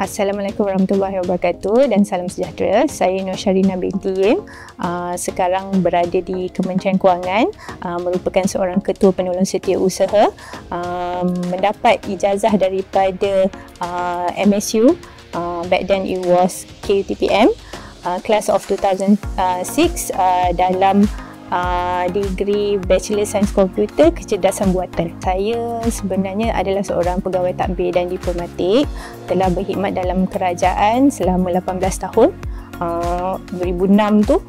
Assalamualaikum warahmatullahi wabarakatuh dan salam sejahtera. Saya Nur Syarina binti Yim. Sekarang berada di Kementerian Kewangan, merupakan seorang ketua penolong setiausaha. Mendapat ijazah daripada MSU. Back then it was KUTPM, class of 2006, dalam degree Bachelor Sains Komputer Kecerdasan Buatan. Saya sebenarnya adalah seorang pegawai tadbir dan diplomatik, telah berkhidmat dalam kerajaan selama 18 tahun. 2006 tu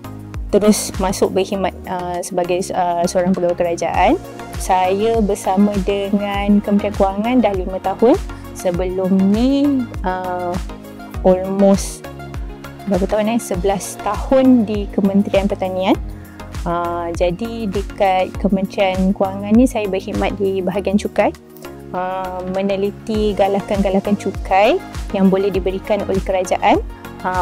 terus masuk berkhidmat sebagai seorang pegawai kerajaan. Saya bersama dengan Kementerian Kewangan dah 5 tahun. Sebelum ni almost berapa tahun 11 tahun di Kementerian Pertanian. Jadi dekat Kementerian Kewangan ni saya berkhidmat di bahagian cukai, meneliti galakan-galakan cukai yang boleh diberikan oleh kerajaan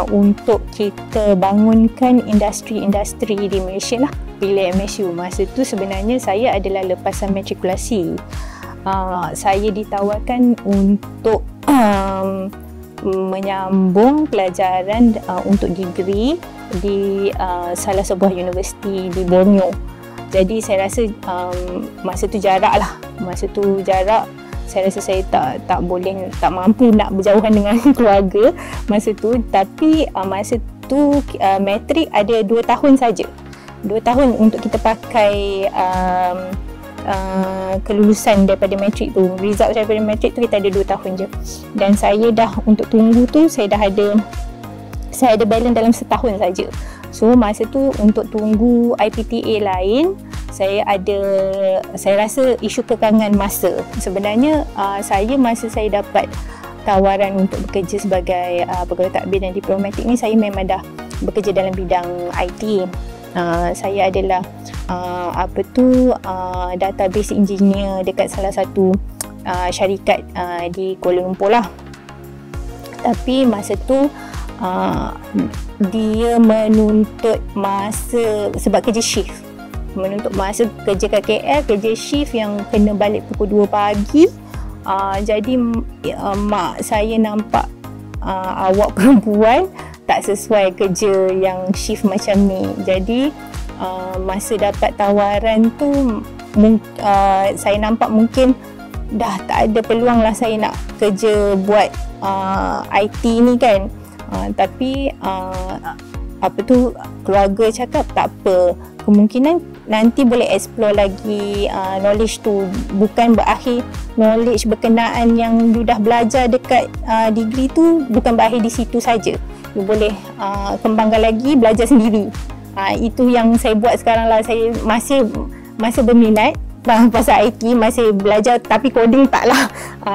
untuk kita bangunkan industri-industri di Malaysia lah. Bila MSU masa tu sebenarnya saya adalah lepasan matrikulasi. Saya ditawarkan untuk menyambung pelajaran untuk degree di salah sebuah universiti di Borneo. Jadi saya rasa masa tu jarak lah. Saya rasa saya tak mampu nak berjauhan dengan keluarga masa tu. Tapi masa tu matrik ada 2 tahun saja. 2 tahun untuk kita pakai kelulusan daripada matrik tu. Result daripada matrik tu kita ada 2 tahun je. Dan saya dah untuk tunggu tu saya ada balance dalam setahun saja. So masa tu untuk tunggu IPTA lain, saya rasa isu kekangan masa. Sebenarnya masa saya dapat tawaran untuk bekerja sebagai pegawai tadbir dan diplomatik ni, saya memang dah bekerja dalam bidang IT. Saya adalah database engineer dekat salah satu syarikat di Kuala Lumpur lah. Tapi masa tu dia menuntut masa sebab kerja shift. Menuntut masa kerja kat KL, kerja shift yang kena balik pukul 2 pagi. Jadi mak saya nampak awak perempuan tak sesuai kerja yang shift macam ni. Jadi masa dapat tawaran tu saya nampak mungkin dah tak ada peluang lah saya nak kerja buat IT ni kan. Tapi keluarga cakap tak apa, kemungkinan nanti boleh explore lagi knowledge tu. Bukan berakhir knowledge berkenaan yang you dah belajar dekat degree tu, bukan berakhir di situ saja. You boleh kembangkan lagi, belajar sendiri. Itu yang saya buat sekarang lah. Saya masih berminat pasal IT, masih belajar, tapi coding tak lah.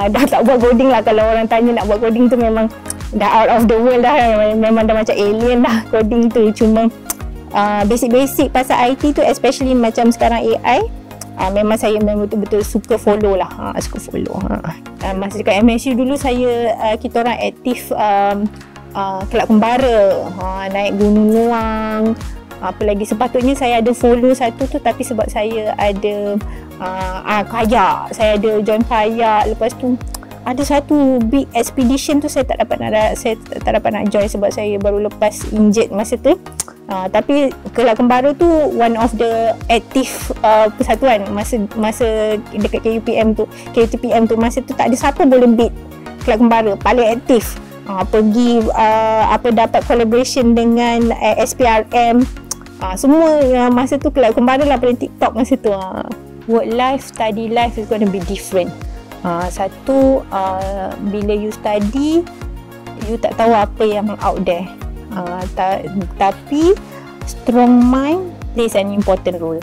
Dah tak buat coding lah. Kalau orang tanya nak buat coding tu memang dah out of the world dah. Memang dah macam alien dah coding tu. Cuma basic-basic pasal IT tu, especially macam sekarang AI, memang saya memang betul-betul suka follow lah. Masa dekat MSU dulu kita orang aktif kelab kembara, naik gunung Luang. Apa lagi, sepatutnya saya ada follow satu tu, tapi sebab saya ada kayak, saya ada join kayak. Lepas tu ada satu big expedition tu saya tak dapat nak join sebab saya baru lepas injet masa tu. Tapi kelab kembara tu one of the active persatuan masa dekat KUTPM tu. Masa tu tak ada siapa boleh beat kelab kembara, paling aktif. Pergi dapat collaboration dengan SPRM, semua masa tu kelab kembara lah pada TikTok masa tu. Work life, study life is going to be different. Satu, bila you study, you tak tahu apa yang out there. Tapi strong mind plays an important role.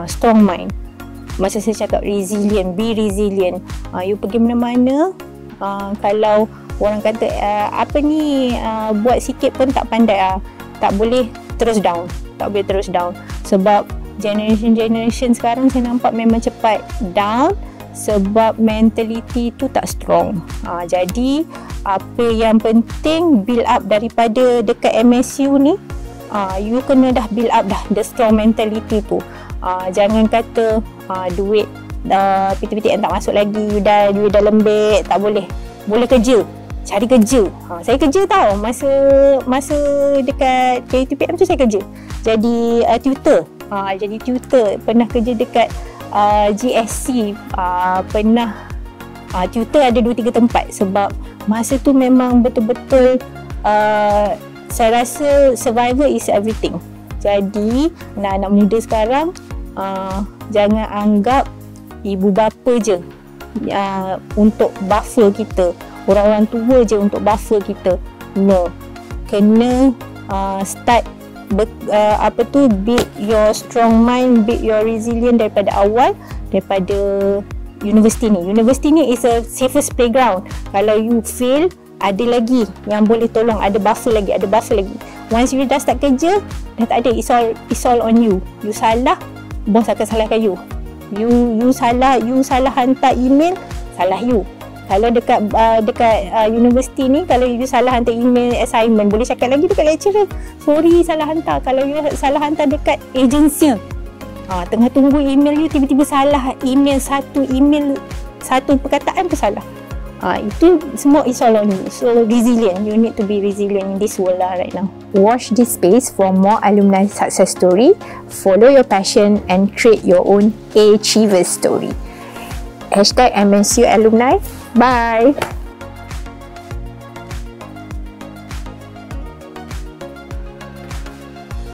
Strong mind, masa saya cakap resilient, be resilient. You pergi mana-mana, kalau orang kata buat sikit pun tak pandai, tak boleh terus down. Sebab generation sekarang saya nampak memang cepat down sebab mentality tu tak strong. Jadi apa yang penting, build up daripada dekat MSU ni, you kena dah build up dah the strong mentality tu. Jangan kata duit PTPTN tak masuk lagi, you dah lembik, tak boleh kerja. cari kerja. Saya kerja tau masa dekat KUTPM tu, saya kerja jadi tutor. Jadi tutor, pernah kerja dekat GSC, pernah tutor ada 2-3 tempat, sebab masa tu memang betul-betul saya rasa survival is everything. Jadi anak-anak muda sekarang jangan anggap ibu bapa je untuk buffer kita, orang-orang tua je untuk buffer kita. No, kena start build your strong mind, build your resilient daripada awal, daripada universiti ni. Universiti ni is a safest playground. Kalau you fail, ada lagi yang boleh tolong, ada buffer lagi. Once you dah start kerja, dah tak ada, it's all on you. You salah, bos akan salahkan you. You salah hantar email, salah you. Kalau dekat universiti ni, kalau you salah hantar email assignment, boleh cakap lagi dekat lecturer, sorry salah hantar. Kalau you salah hantar dekat agensi, tengah tunggu email you, tiba-tiba salah email, satu perkataan pun salah. Itu semua is all on you. So resilient, you need to be resilient in this world right now. Watch this space for more alumni success story. Follow your passion and create your own Achiever story. #MSU alumni. Bye.